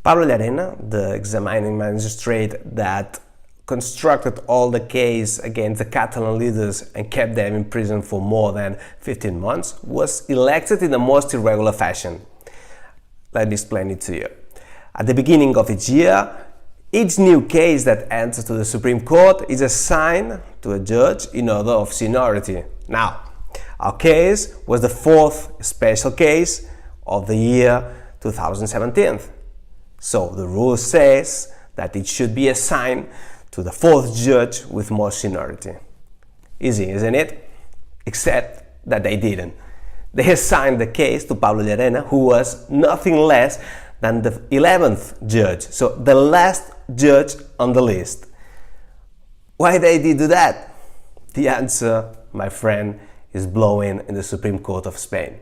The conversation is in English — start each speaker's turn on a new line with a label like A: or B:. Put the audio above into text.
A: Pablo Llarena, the examining magistrate that constructed all the case against the Catalan leaders and kept them in prison for more than 15 months, was elected in the most irregular fashion. Let me explain it to you. At the beginning of each year, each new case that enters to the Supreme Court is assigned to a judge in order of seniority. Now, our case was the fourth special case of the year 2017. So the rule says that it should be assigned to the fourth judge with more seniority. Easy, isn't it? Except that they didn't. They assigned the case to Pablo Llarena, who was nothing less than the 11th judge, so the last judge on the list. Why they did do that? The answer, my friend, is blowing in the Supreme Court of Spain.